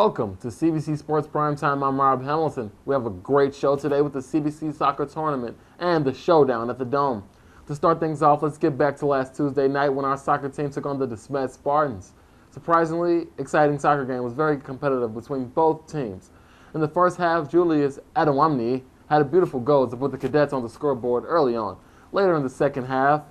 Welcome to CBC Sports Primetime. I'm Rob Hamilton. We have a great show today with the CBC Soccer Tournament and the showdown at the Dome. To start things off, let's get back to last Tuesday night when our soccer team took on the Cbcsp Spartans. Surprisingly, exciting soccer game was very competitive between both teams. In the first half, Julius Adewamni had a beautiful goal to put the Cadets on the scoreboard early on. Later in the second half,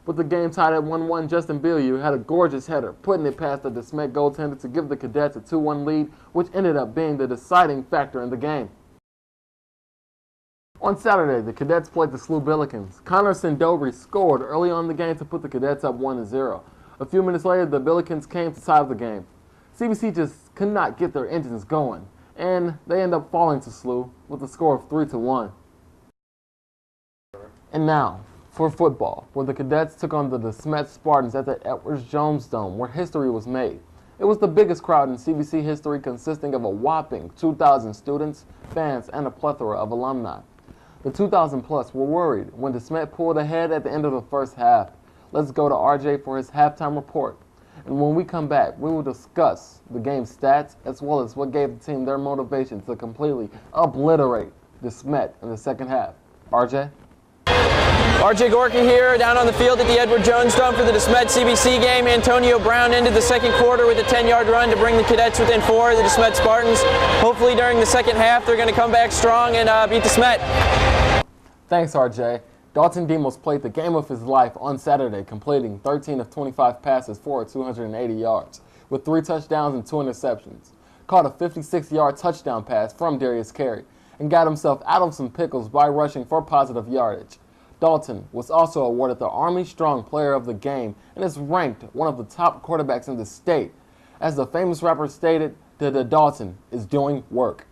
with the game tied at 1-1, Justin Bilyeu had a gorgeous header, putting it past the Cbcsp goaltender to give the Cadets a 2-1 lead, which ended up being the deciding factor in the game. On Saturday, the Cadets played the SLU Billikens. Connor Sindori scored early on in the game to put the Cadets up 1-0. A few minutes later, the Billikens came to tie the game. CBC just could not get their engines going, and they end up falling to SLU with a score of 3-1. And now, for football, where the Cadets took on the Cbcsp Spartans at the Edwards Jones Dome, where history was made. It was the biggest crowd in CBC history, consisting of a whopping 2,000 students, fans, and a plethora of alumni. The 2,000 plus were worried when the Cbcsp pulled ahead at the end of the first half. Let's go to RJ for his halftime report. And when we come back, we will discuss the game's stats as well as what gave the team their motivation to completely obliterate the Cbcsp in the second half. RJ? RJ Gorka here, down on the field at the Edward Jones Dome for the Cbcsp CBC game. Antonio Brown ended the second quarter with a 10-yard run to bring the Cadets within 4 of the Cbcsp Spartans. Hopefully during the second half they're going to come back strong and beat the Cbcsp. Thanks, RJ. Dalton Demos played the game of his life on Saturday, completing 13 of 25 passes for 280 yards, with 3 touchdowns and 2 interceptions. Caught a 56-yard touchdown pass from Darius Carey, and got himself out of some pickles by rushing for positive yardage. Dalton was also awarded the Army Strong Player of the Game and is ranked one of the top quarterbacks in the state. As the famous rapper stated, that Dalton is doing work.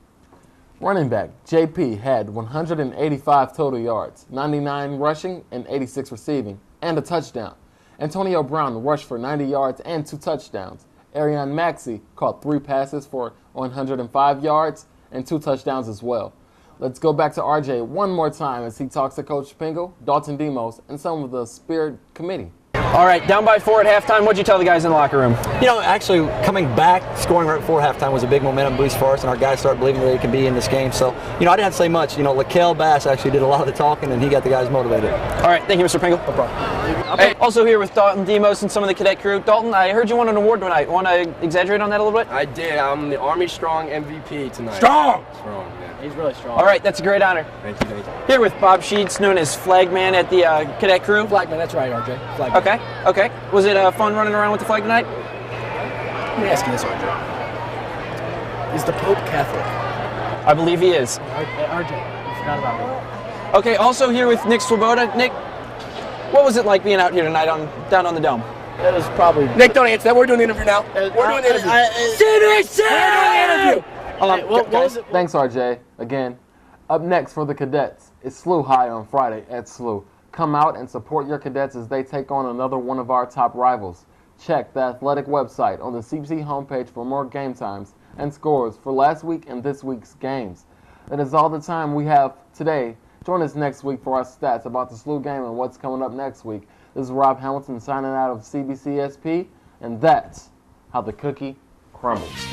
Running back JP had 185 total yards, 99 rushing and 86 receiving, and a touchdown. Antonio Brown rushed for 90 yards and 2 touchdowns. Arian Maxey caught 3 passes for 105 yards and 2 touchdowns as well. Let's go back to RJ one more time as he talks to Coach Pingle, Dalton Demos, and some of the Spirit Committee. All right, down by 4 at halftime. What'd you tell the guys in the locker room? You know, actually coming back, scoring right before halftime was a big momentum boost for us, and our guys started believing that they could be in this game. So, you know, I didn't have to say much. You know, Lakel Bass actually did a lot of the talking, and he got the guys motivated. All right, thank you, Mr. Pingle. No problem. Hey, also here with Dalton Demos and some of the cadet crew. Dalton, I heard you won an award tonight. Want to exaggerate on that a little bit? I did. I'm the Army Strong MVP tonight. Strong! Strong, yeah. He's really strong. All right, that's a great honor. Thank you, thank you. Here with Bob Sheets, known as Flagman at the cadet crew. Flagman, that's right, RJ. Flagman. Okay. Was it fun running around with the flag tonight? Let me ask you this, RJ. Is the Pope Catholic? I believe he is. RJ, you forgot about me. Okay, also here with Nick Swoboda. Nick, what was it like being out here tonight down on the Dome? It was probably... Nick, don't answer that. We're doing the interview now. We're doing the interview. CBC! We're doing the interview. What was it? Thanks, RJ. Again, up next for the Cadets is SLU High on Friday at SLU. Come out and support your Cadets as they take on another one of our top rivals. Check the athletic website on the CBC homepage for more game times and scores for last week and this week's games. That is all the time we have today. Join us next week for our stats about the SLU game and what's coming up next week. This is Rob Hamilton signing out of Cbcsp, and that's how the cookie crumbles.